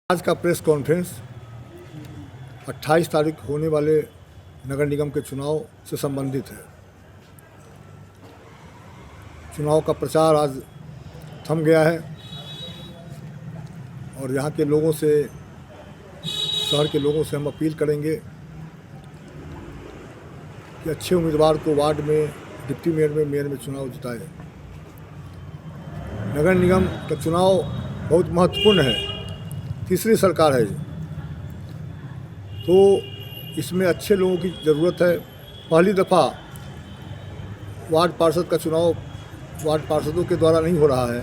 आज का press conference 28 तारीख होने वाले नगर निगम के चुनाव से संबंधित है। चुनाव का प्रचार आज थम गया है और यहाँ के लोगों से, शहर के लोगों से हम अपील करेंगे कि अच्छे उम्मीदवार को वार्ड में, डिप्टी मेयर में, मेयर में चुनाव जिताए। नगर निगम का चुनाव बहुत महत्वपूर्ण है, तीसरी सरकार है, तो इसमें अच्छे लोगों की ज़रूरत है। पहली दफ़ा वार्ड पार्षद का चुनाव वार्ड पार्षदों के द्वारा नहीं हो रहा है,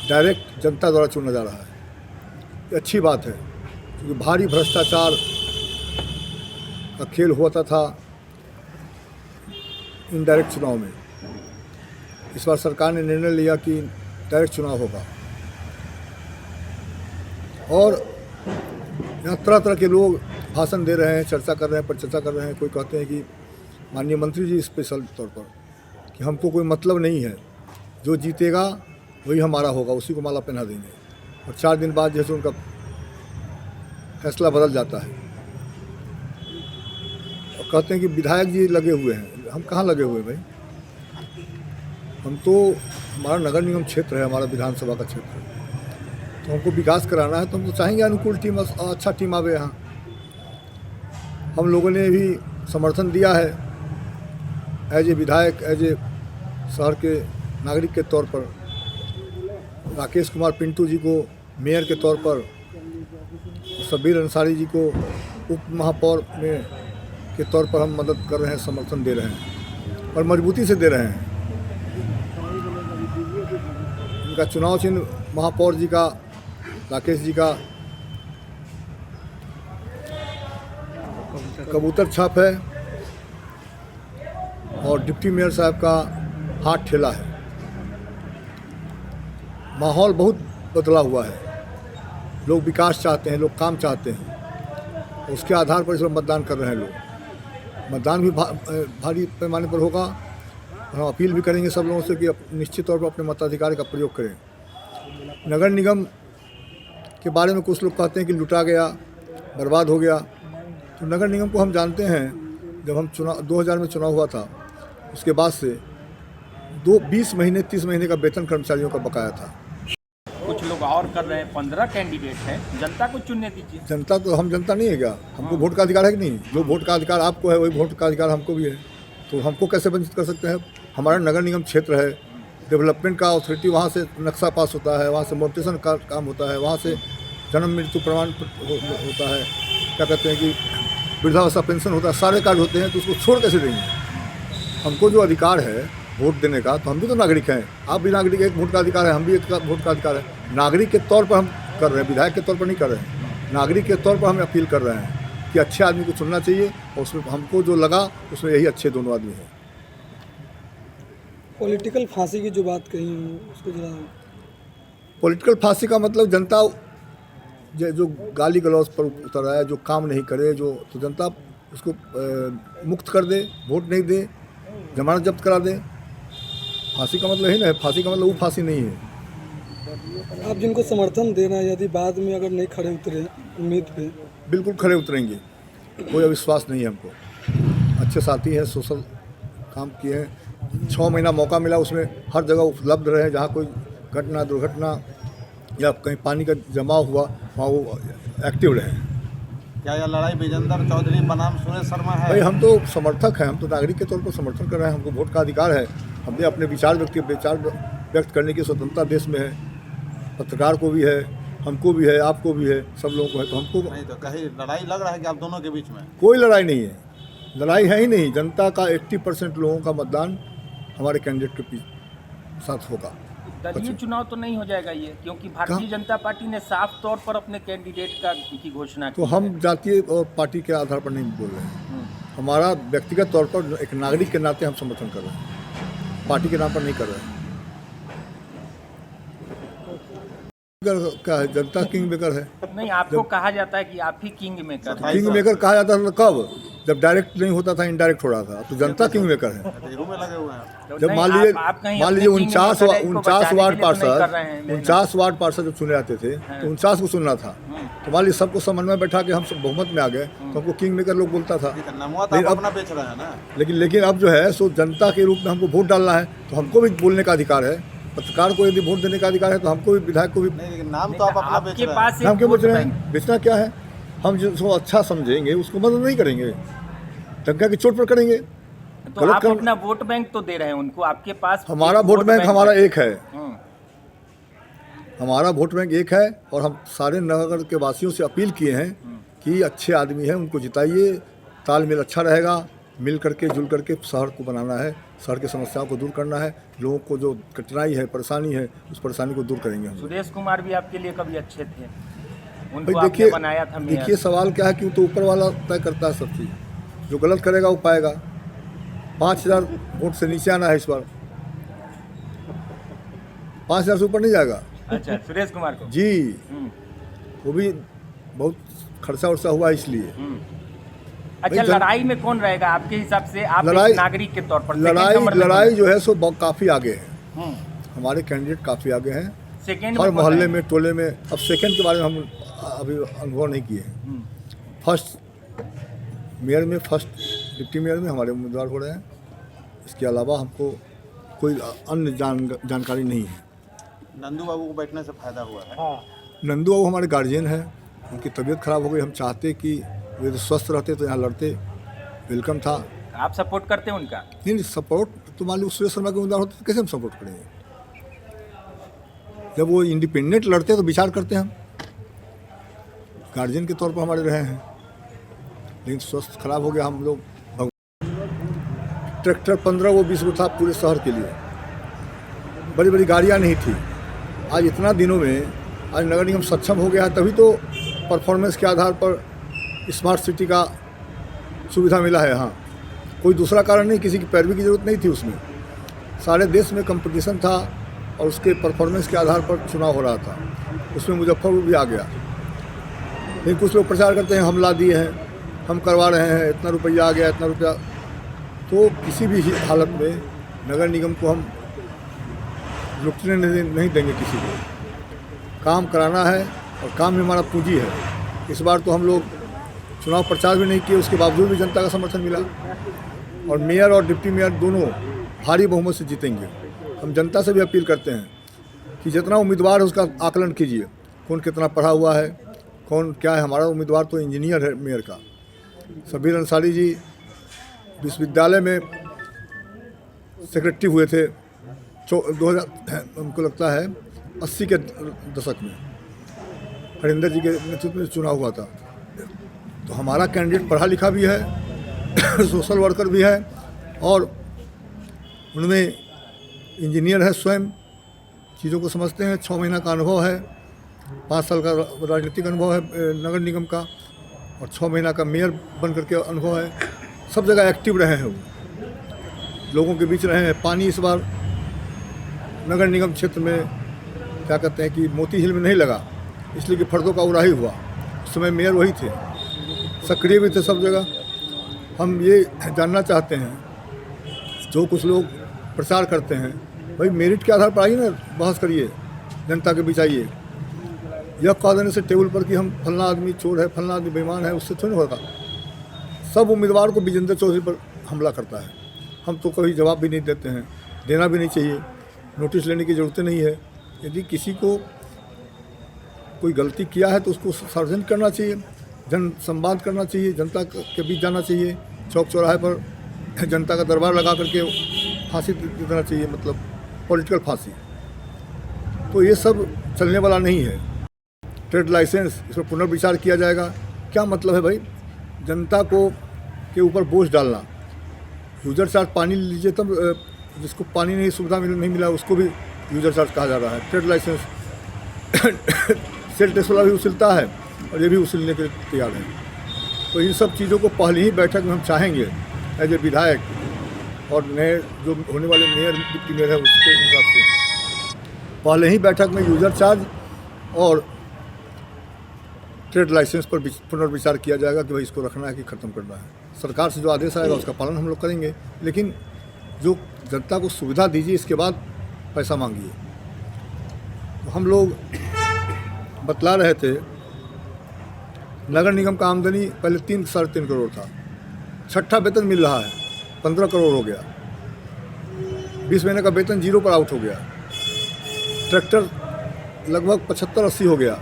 डायरेक्ट जनता द्वारा चुना जा रहा है। ये अच्छी बात है, क्योंकि भारी भ्रष्टाचार का खेल होता था इनडायरेक्ट चुनाव में। इस बार सरकार ने निर्णय लिया कि डायरेक्ट चुनाव होगा और यहाँ तरह तरह के लोग भाषण दे रहे हैं, चर्चा कर रहे हैं, परिचर्चा कर रहे हैं। कोई कहते हैं कि माननीय मंत्री जी स्पेशल तौर पर कि हमको कोई मतलब नहीं है, जो जीतेगा वही हमारा होगा, उसी को माला पहना देंगे। और 4 दिन बाद जैसे उनका फैसला बदल जाता है और कहते हैं कि विधायक जी लगे हुए हैं। हम कहाँ लगे हुए भाई? हम तो, हमारा नगर निगम क्षेत्र है, हमारा विधानसभा का क्षेत्र है, तो हमको विकास कराना है, तो हम तो चाहेंगे अनुकूल टीम, अच्छा टीम आवे यहाँ। हम लोगों ने भी समर्थन दिया है एज ए विधायक, एज ए शहर के नागरिक के तौर पर। राकेश कुमार पिंटू जी को मेयर के तौर पर, शब्बीर अंसारी जी को उप महापौर में के तौर पर हम मदद कर रहे हैं, समर्थन दे रहे हैं और मजबूती से दे रहे हैं। इनका चुनाव चिन्ह महापौर जी का, राकेश जी का कबूतर छाप है और डिप्टी मेयर साहब का हाथ ठेला है। माहौल बहुत बदला हुआ है, लोग विकास चाहते हैं, लोग काम चाहते हैं। उसके आधार पर इस बार मतदान कर रहे हैं लोग। मतदान भी भारी पैमाने पर होगा और हम अपील भी करेंगे सब लोगों से कि निश्चित तौर पर अपने मताधिकार का प्रयोग करें। नगर निगम के बारे में कुछ लोग कहते हैं कि लुटा गया, बर्बाद हो गया। तो नगर निगम को हम जानते हैं, जब हम 2000 में चुनाव हुआ था, उसके बाद से 20 महीने 30 महीने का वेतन कर्मचारियों का बकाया था। कुछ लोग और कर रहे हैं, 15 कैंडिडेट हैं, जनता को चुनने दीजिए। जनता तो, हम जनता नहीं है क्या? हमको वोट का अधिकार है कि नहीं? जो वोट का अधिकार आपको है, वही वोट का अधिकार हमको भी है। तो हमको कैसे वंचित कर सकते हैं? हमारा नगर निगम क्षेत्र है, डेवलपमेंट का अथॉरिटी, वहाँ से नक्शा पास होता है, वहाँ से मोनिटेशन का काम होता है, वहाँ से जन्म मृत्यु प्रमाण होता है, क्या कहते हैं कि वृद्धावस्था पेंशन होता है, सारे कार्ड होते हैं। तो उसको छोड़ कैसे देंगे? हमको जो अधिकार है वोट देने का, तो हम भी तो नागरिक हैं। आप भी नागरिक, एक वोट का अधिकार है, हम भी एक वोट का अधिकार है। नागरिक के तौर पर हम कर रहे हैं, विधायक के तौर पर नहीं कर रहे हैं। नागरिक के तौर पर हम अपील कर रहे हैं कि अच्छे आदमी को चुनना चाहिए और उसमें हमको जो लगा उसमें यही अच्छे दोनों आदमी हैं। पॉलिटिकल फांसी की जो बात कही है उसको जरा। पॉलिटिकल फांसी का मतलब जनता जो गाली गलौज पर उतर आया, जो काम नहीं करे, जो, तो जनता उसको मुक्त कर दे, वोट नहीं दे, जमानत जब्त करा दे। फांसी का मतलब ही ना है, फांसी का मतलब वो फांसी नहीं है। आप जिनको समर्थन देना है, यदि बाद में अगर नहीं खड़े उतरे उम्मीद पे, बिल्कुल खड़े उतरेंगे, कोई अविश्वास नहीं है हमको। अच्छे साथी हैं, सोशल काम किए हैं, 6 महीना मौका मिला, उसमें हर जगह उपलब्ध रहे। जहाँ कोई घटना, दुर्घटना या कहीं पानी का जमाव हुआ, वहाँ वो एक्टिव रहे। क्या यह लड़ाई विजेंद्र चौधरी बनाम सुरेश शर्मा है? भाई हम तो समर्थक हैं, हम तो नागरिक के तौर पर समर्थन कर रहे हैं। हमको वोट का अधिकार है, हमने अपने विचार व्यक्त करने की स्वतंत्रता देश में है। पत्रकार को भी है, हमको भी है, आपको भी है, सब लोगों को है। तो हमको नहीं, तो कहीं लड़ाई लग रहा है कि आप दोनों के बीच में? कोई लड़ाई नहीं है, लड़ाई है ही नहीं। जनता का 80% लोगों का मतदान हमारे कैंडिडेट के साथ होगा। दलीय चुनाव तो नहीं हो जाएगा ये, क्योंकि भारतीय जनता पार्टी ने साफ तौर पर अपने कैंडिडेट की घोषणा की। तो हम जातीय और पार्टी के आधार पर नहीं बोल रहे हैं, हमारा व्यक्तिगत तौर पर एक नागरिक के नाते हम समर्थन कर रहे हैं, पार्टी के नाम पर नहीं कर रहे हैं। क्या है, जनता किंग मेकर है। नहीं, आपको कहा जाता है कि आप ही किंग मेकर हैं। किंग मेकर कहा जाता था कब? जब डायरेक्ट नहीं होता था, इनडायरेक्ट हो रहा था। तो जनता किंग मेकर है। में लगे हुए हैं। जब मान लीजिए 49 वार्ड पार्षद जब चुने जाते थे तो 49 को सुनना था। तो मान लीजिए सबको समन्वय में बैठा के हम सब बहुमत में आ गए तो हमको किंग मेकर लोग बोलता था। ठीक है, नमवा तो लेकिन आप अब- अपना बेच रहे हैं ना। लेकिन अब जो है सो जनता के रूप में हमको वोट डालना है तो हमको भी बोलने का अधिकार है। पत्रकार को यदि वोट देने का अधिकार है तो हमको भी, विधायक को भी। नहीं, लेकिन नाम तो आप अपना बेच आपके रहे हैं। पास हम एक क्यों वोट बेच रहे बैंक हैं? बेचना क्या है? हम जिसको अच्छा समझेंगे उसको मदद नहीं करेंगे, टंका की चोट पर करेंगे। तो गलत आप काम- अपना वोट बैंक तो दे रहे हैं उनको, आपके पास हमारा एक वोट बैंक हमारा एक है, हम्म, हमारा वोट बैंक एक है और हम सारे नगर के वासियों से अपील किए हैं कि अच्छे आदमी हैं उनको जिताइए, तालमेल अच्छा रहेगा, मिल करके जुल करके शहर को बनाना है, शहर की समस्याओं को दूर करना है, लोगों को जो कठिनाई है परेशानी है उस परेशानी को दूर करेंगे हम। सुरेश कुमार भी आपके लिए कभी अच्छे थे, भाई उनको आपने देखिए बनाया था मेयर। देखिए सवाल क्या है कि वो तो ऊपर वाला तय करता है सब चीज़, जो गलत करेगा वो पाएगा। 5,000 वोट से नीचे आना है इस बार, 5,000 से ऊपर नहीं जाएगा अच्छा, सुरेश कुमार को। जी। हम्म, वो भी बहुत खर्चा उर्चा हुआ इसलिए। अच्छा, भाई लड़ाई में कौन रहेगा आपके हिसाब से, आप लड़ाई- एक नागरिक के तौर पर? लड़ाई जो है सो काफ़ी आगे है, हम्म, हमारे कैंडिडेट काफ़ी आगे हैं सेकेंड हर में कौन मोहल्ले रहेगा? में टोले में। अब सेकंड के बारे में हम अभी अनुभव नहीं किए हैं। हम्म, फर्स्ट मेयर में, फर्स्ट डिप्टी मेयर में हमारे उम्मीदवार हो रहे हैं, इसके अलावा हमको कोई अन्य जानकारी नहीं है। नंदू बाबू को बैठने से फायदा हुआ है। नंदू बाबू हमारे गार्जियन हैं, उनकी तबीयत खराब हो गई, हम चाहते कि वे तो स्वस्थ रहते तो यहाँ लड़ते, वेलकम था। आप सपोर्ट करते हैं उनका? नहीं सपोर्ट तो मान लीजिए सुरेश शर्मा के उम्मीदवार होते तो कैसे हम सपोर्ट करेंगे? जब वो इंडिपेंडेंट लड़ते तो विचार करते हैं हम, गार्जियन के तौर पर हमारे रहे हैं, लेकिन स्वास्थ्य खराब हो गया। हम लोग ट्रैक्टर 15 वो 20 वो था पूरे शहर के लिए, बड़ी बड़ी गाड़ियाँ नहीं थी। आज इतना दिनों में आज नगर निगम सक्षम हो गया है, तभी तो परफॉर्मेंस के आधार पर स्मार्ट सिटी का सुविधा मिला है। हाँ, कोई दूसरा कारण नहीं, किसी की पैरवी की ज़रूरत नहीं थी उसमें। सारे देश में कंपटीशन था और उसके परफॉर्मेंस के आधार पर चुनाव हो रहा था, उसमें मुजफ्फरपुर भी आ गया। लेकिन कुछ लोग प्रचार करते हैं हम ला दिए हैं, हम करवा रहे हैं, इतना रुपया आ गया, इतना रुपया। तो किसी भी हालत में नगर निगम को हम लुटने नहीं देंगे किसी को। काम कराना है और काम में हमारा पूंजी है। इस बार तो हम लोग चुनाव प्रचार भी नहीं किए, उसके बावजूद भी जनता का समर्थन मिला और मेयर और डिप्टी मेयर दोनों भारी बहुमत से जीतेंगे। हम जनता से भी अपील करते हैं कि जितना उम्मीदवार है उसका आकलन कीजिए, कौन कितना पढ़ा हुआ है, कौन क्या है। हमारा उम्मीदवार तो इंजीनियर है मेयर का, सबीर अंसारी जी विश्वविद्यालय में सेक्रेटरी हुए थे 2000 हमको लगता है 80 के दशक में, हरिंदर जी के नेतृत्व में चुनाव हुआ था। तो हमारा कैंडिडेट पढ़ा लिखा भी है सोशल वर्कर भी है और उनमें इंजीनियर है, स्वयं चीज़ों को समझते हैं। 6 महीना का अनुभव है, 5 साल का राजनीतिक अनुभव है नगर निगम का और 6 महीना का मेयर बन करके अनुभव है। सब जगह एक्टिव रहे हैं, वो लोगों के बीच रहे हैं। पानी इस बार नगर निगम क्षेत्र में क्या कहते हैं कि मोती झील में नहीं लगा, इसलिए कि फर्दों का उड़ाही हुआ। उस समय मेयर वही थे, सक्रिय भी थे सब जगह। हम ये जानना चाहते हैं, जो कुछ लोग प्रचार करते हैं, भाई मेरिट के आधार पर आइए ना, बहस करिए, जनता के बीच आइए। यह कह देने से टेबल पर कि हम फलना आदमी चोर है, फलना आदमी बेईमान है, उससे थोड़ी होगा। सब उम्मीदवार को विजेंद्र चौधरी पर हमला करता है। हम तो कभी जवाब भी नहीं देते हैं, देना भी नहीं चाहिए, नोटिस लेने की ज़रूरत नहीं है। यदि किसी को कोई गलती किया है तो उसको सार्वजनिक करना चाहिए, जन संवाद करना चाहिए, जनता के बीच जाना चाहिए, चौक चौराहे पर जनता का दरबार लगा करके फांसी देना चाहिए, मतलब पॉलिटिकल फांसी। तो ये सब चलने वाला नहीं है। ट्रेड लाइसेंस, इस पर पुनर्विचार किया जाएगा। क्या मतलब है भाई, जनता को के ऊपर बोझ डालना। यूजर चार्ज पानी लीजिए तब, जिसको पानी नहीं सुविधा नहीं मिला उसको भी यूजर चार्ज कहा जा रहा है। ट्रेड लाइसेंस सेल टैक्स वाला भी उछलता है और ये भी उछलने के तैयार है। तो इन सब चीज़ों को पहली ही बैठक में हम चाहेंगे एज ए विधायक और नए जो होने वाले मेयर डिप्टी मेयर है उसके हिसाब से पहले ही बैठक में यूजर चार्ज और ट्रेड लाइसेंस पर पुनर्विचार किया जाएगा कि भाई इसको रखना है कि ख़त्म करना है। सरकार से जो आदेश आएगा उसका पालन हम लोग करेंगे, लेकिन जो जनता को सुविधा दीजिए, इसके बाद पैसा मांगिए। तो हम लोग बतला रहे थे नगर निगम का आमदनी पहले 3-3.5 करोड़ था, छठा वेतन मिल रहा है, 15 करोड़ हो गया, 20 महीने का वेतन जीरो पर आउट हो गया, ट्रैक्टर लगभग 75-80 हो गया,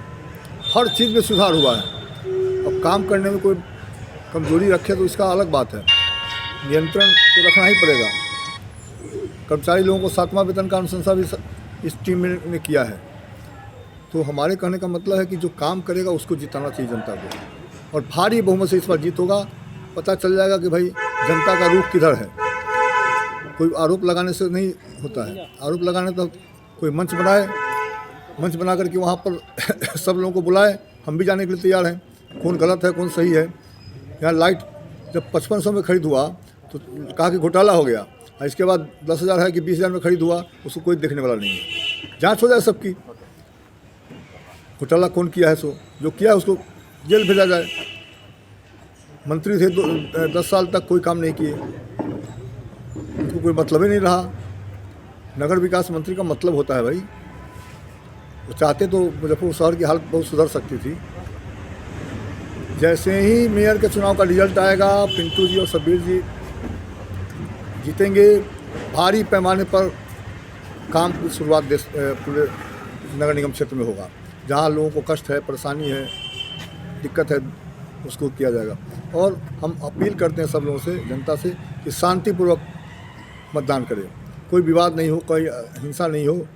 हर चीज़ में सुधार हुआ है। अब काम करने में कोई कमजोरी रखे तो इसका अलग बात है, नियंत्रण तो रखना ही पड़ेगा। कर्मचारी लोगों को 7वां वेतन का अनुशंसा भी इस टीम ने किया है। तो हमारे कहने का मतलब है कि जो काम करेगा उसको जिताना चाहिए जनता को, और भारी बहुमत से इस बार जीत होगा। पता चल जाएगा कि भाई जनता का रुख किधर है। कोई आरोप लगाने से नहीं होता है, आरोप लगाने तो कोई मंच बनाए, मंच बना करके वहाँ पर सब लोगों को बुलाए, हम भी जाने के लिए तैयार हैं, कौन गलत है कौन सही है। यहाँ लाइट जब 5500 में खरीद हुआ तो कहा कि घोटाला हो गया, और इसके बाद 10,000 है कि 20,000 में खरीद हुआ, उसको कोई देखने वाला नहीं है। जांच हो जाए सबकी, घोटाला कौन किया है, सो जो किया है उसको जेल भेजा जाए। मंत्री थे 10 साल तक कोई काम नहीं किए, उनको कोई मतलब ही नहीं रहा। नगर विकास मंत्री का मतलब होता है भाई, वो चाहते तो मुजफ्फरपुर शहर की हालत बहुत सुधर सकती थी। जैसे ही मेयर के चुनाव का रिजल्ट आएगा, पिंटू जी और शब्बीर जी जीतेंगे, भारी पैमाने पर काम की शुरुआत पूरे नगर निगम क्षेत्र में होगा। जहाँ लोगों को कष्ट है, परेशानी है, दिक्कत है, उसको किया जाएगा। और हम अपील करते हैं सब लोगों से, जनता से, कि शांतिपूर्वक मतदान करें, कोई विवाद नहीं हो, कोई हिंसा नहीं हो,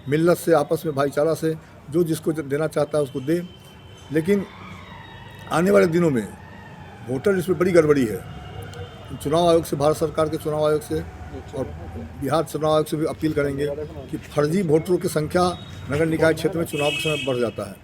मिल्लत से, आपस में भाईचारा से जो जिसको देना चाहता है उसको दे। लेकिन आने वाले दिनों में वोटर लिस्ट में बड़ी गड़बड़ी है। चुनाव आयोग से, भारत सरकार के चुनाव आयोग से और बिहार चुनाव आयोग से भी अपील करेंगे कि फर्जी वोटरों की संख्या नगर निकाय क्षेत्र में चुनाव के समय बढ़ जाता है।